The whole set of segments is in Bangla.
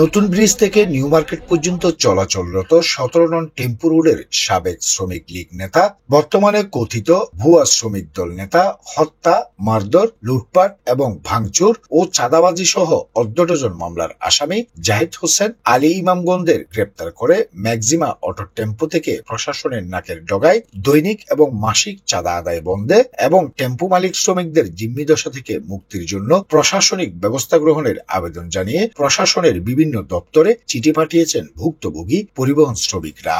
নতুন ব্রিজ থেকে নিউ মার্কেট পর্যন্ত চলাচলরত 17 নং টেম্পু রোডের সাবেক শ্রমিক লীগ নেতা, বর্তমানে কথিত ভুয়া শ্রমিক দল নেতা হত্যা, মারধর, লুটপাট এবং ভাঙচুর ও চাঁদাবাজি সহ 18 ডজন মামলার আসামি জাহিদ হোসেন আলী ইমামগঞ্জের গ্রেপ্তার করে ম্যাক্সিমা অটো টেম্পো থেকে প্রশাসনের নাকের ডগায় দৈনিক এবং মাসিক চাঁদা আদায় বন্ধে এবং টেম্পু মালিক শ্রমিকদের জিম্মি দশা থেকে মুক্তির জন্য প্রশাসনিক ব্যবস্থা গ্রহণের আবেদন জানিয়ে প্রশাসনের বিভিন্ন দপ্তরে চিঠি পাঠিয়েছেন ভুক্তভোগী পরিবহন শ্রমিকরা।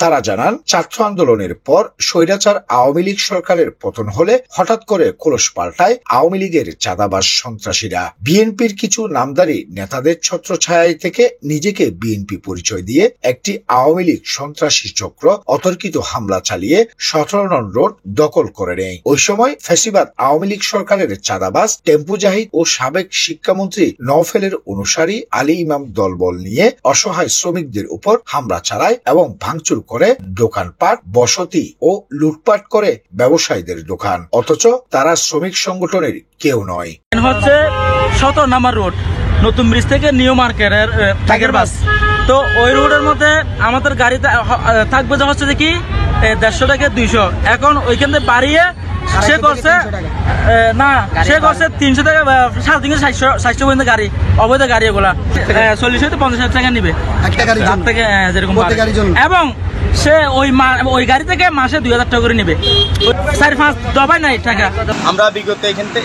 তারা জানান, ছাত্র আন্দোলনের পর স্বৈরাচার আওয়ামী লীগ সরকারের পতন হলে হঠাৎ করে কলস পাল্টায় আওয়ামী লীগের চাঁদাবাজ সন্ত্রাসীরা। বিএনপির কিছু নামদারি নেতাদের ছত্রছায়ায় থেকে নিজেকে বিএনপি পরিচয় দিয়ে একটি আওয়ামী লীগ সন্ত্রাসী চক্র অতর্কিত হামলা চালিয়ে 17 নং রোড দখল করে নেয়। ওই সময় ফ্যাসিবাদ আওয়ামী লীগ সরকারের চাঁদাবাজ টেম্পু জাহিদ ও সাবেক শিক্ষামন্ত্রী নওফেলের অনুসারী আলী ইমাম দলবল নিয়ে অসহায় শ্রমিকদের উপর হামলা চালায় এবং ভাঙচুর করে দোকানপাট, বসতি ও লুটপাট করে ব্যবসায়ীদের দোকান, অথচ তারা শ্রমিক সংগঠনের কেউ নয়। হচ্ছে 17 নম্বর রোড, নতুন ব্রিজ থেকে নিউ মার্কেটের টাইগার বাস। তো ওই রোডের মধ্যে আমাদের গাড়িতে থাকবে যে হচ্ছে কি 150 টাকা 200। এখন ওইখান থেকে বাড়িয়ে সে করছে 300 টাকা, 350-400 পর্যন্ত গাড়ি, অবৈধ গাড়ি এগুলা 40-50 টাকা নিবে থেকে যেরকম, এবং সে ওই গাড়ি থেকে মাসে 2000 টাকা করে নিবে, 4-5 দফায় নাই টাকা। আমরা বিগত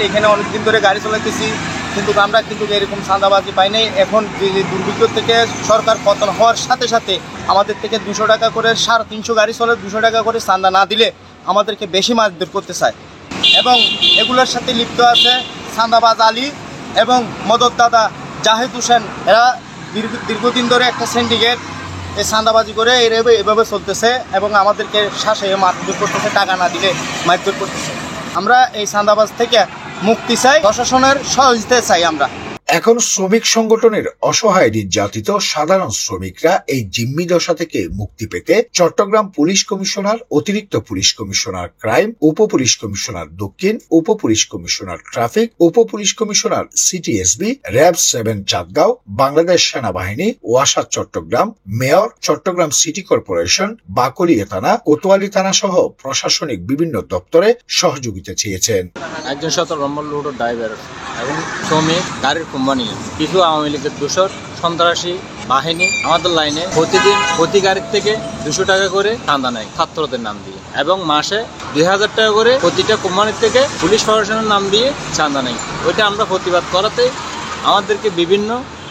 এখানে অনেকদিন ধরে গাড়ি চালাতেছি, কিন্তু আমরা এরকম চাঁদাবাজি পাই নাই। এখন যে দুর্ভিক্ষ থেকে সরকার পতন হওয়ার সাথে সাথে আমাদের থেকে 200 টাকা করে 350 গাড়ি চলে, 200 টাকা করে চাঁদা না দিলে আমাদেরকে বেশি মারধর করতে চায়। এবং এগুলোর সাথে লিপ্ত আছে চাঁদাবাজ আলী এবং মদত দাদা জাহিদ হোসেন। এরা দীর্ঘদিন ধরে একটা সিন্ডিকেট এই চাঁদাবাজি করে এভাবে চলতেছে এবং আমাদেরকে শ্বাসে মারধর করতেছে, টাকা না দিলে মারধর করতেছে। আমরা এই চাঁদাবাজ থেকে মুক্তি চাই, প্রশাসনের সহযোগিতা চাই আমরা। এখন শ্রমিক সংগঠনের অসহায় নির্যাতিত সাধারণ শ্রমিকরা এই জিম্মি দশা থেকে মুক্তি পেতে চট্টগ্রাম পুলিশ কমিশনার, অতিরিক্ত পুলিশ কমিশনার ক্রাইম, উপ পুলিশ কমিশনার দক্ষিণ, উপ পুলিশ কমিশনার ট্রাফিক, উপ police commissioner CTSB, RAB 7 Chandgaon, Bangladesh সেনাবাহিনী, ওয়াসা Chittagong, mayor, Chittagong city corporation, Bakalia থানা, কোতোয়ালি থানা সহ প্রশাসনিক বিভিন্ন দপ্তরে সহযোগিতা চেয়েছেন। একজন 17 নম্বর রোডের ড্রাইভার এবং শ্রমিক গাড়ির কোম্পানি, কিছু আওয়ামী লীগের দোসর সন্ত্রাসী বাহিনী আমাদের লাইনে প্রতিদিন প্রতি গাড়ির থেকে 200 টাকা করে চাঁদা নেয় ছাত্রদের নাম দিয়ে, এবং মাসে 2000 টাকা করে প্রতিটা কোম্পানির থেকে পুলিশ প্রশাসনের নাম দিয়ে চাঁদা নেয়। ওইটা আমরা প্রতিবাদ করাতে আমাদেরকে বিভিন্ন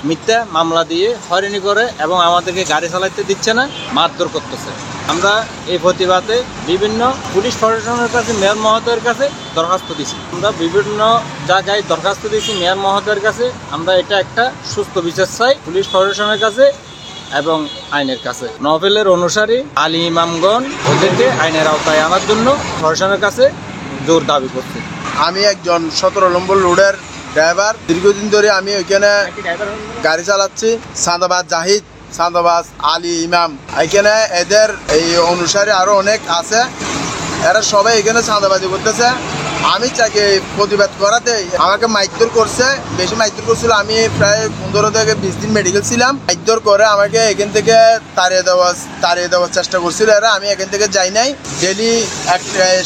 মিথ্যা মামলা দিয়ে হয়রানি করে এবং আমাদেরকে গাড়ি চালাতে দিচ্ছে না, মারধর করতেছে। আমরা এই প্রতিবাদে বিভিন্ন পুলিশ প্রশাসনের কাছে, মেয়র মহোদয়ের কাছে দরখাস্ত দিছি। আমরা বিভিন্ন জায়গায় দরখাস্ত দিয়েছি মেয়র মহোদয়ের কাছে। আমরা এটা একটা সুস্থ বিচার চাই পুলিশ প্রশাসনের কাছে এবং আইনের কাছে। নভেলের অনুসারী আলী ইমামগণ ওদেরকে আইনের আওতায় আনার জন্য প্রশাসনের কাছে জোর দাবি করছে। আমি একজন 17 নম্বর রোডের ড্রাইভার, দীর্ঘদিন ধরে আমি ওইখানে গাড়ি চালাচ্ছি। চাঁদাবাজ জাহিদ, চাঁদাবাজ আলী ইমাম, এখানে এদের এই অনুসারে আরো অনেক আছে, এরা সবাই এখানে চাঁদাবাজি করতেছে। আমি চাকে প্রতিবাদ করাতে আমাকে মারধর করছে, বেশি মারধর করছিল। আমি প্রায় 15 থেকে 20 দিন মেডিকেল ছিলাম। মারধর করে আমাকে এখান থেকে তাড়িয়ে দেওয়ার চেষ্টা করছিল এরা। আমি এখান থেকে যাই নাই। ডেলি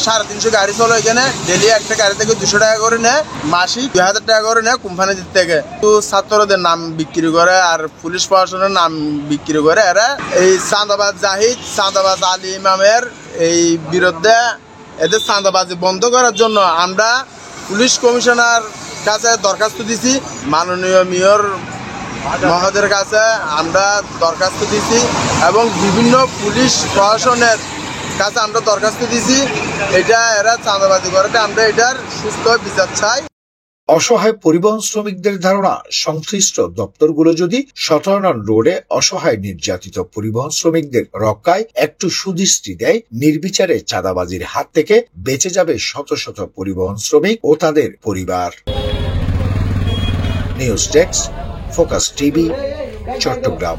350 গাড়ি চলো এখানে, ডেলি একটা গাড়ি থেকে 200 টাকা করে নেয়, মাসিক 2000 টাকা করে নেয় কোম্পানিদের থেকে। তো ছাত্রদের নাম বিক্রি করে আর পুলিশ প্রশাসনের নাম বিক্রি করে এরা। এই চাঁদাবাজ জাহিদ, চাঁদাবাজ আলী ইমামের এই বিরুদ্ধে এদের চাঁদাবাজি বন্ধ করার জন্য আমরা পুলিশ কমিশনার কাছে দরখাস্ত দিছি, মাননীয় মেয়র মহোদয়ের কাছে আমরা দরখাস্ত দিছি এবং বিভিন্ন পুলিশ প্রশাসনের কাছে আমরা দরখাস্ত দিছি। এটা এরা চাঁদাবাজি করাতে আমরা এটার সুস্থ বিচার চাই। অসহায় পরিবহন শ্রমিকদের ধারণা, সংশ্লিষ্ট দপ্তরগুলো যদি 17 নং রোডে অসহায় নির্যাতিত পরিবহন শ্রমিকদের রক্ষায় একটু সুদৃষ্টি দেয়, নির্বিচারে চাঁদাবাজির হাত থেকে বেঁচে যাবে শত শত পরিবহন শ্রমিক ও তাদের পরিবার। News desk, focus TV, Chittagong.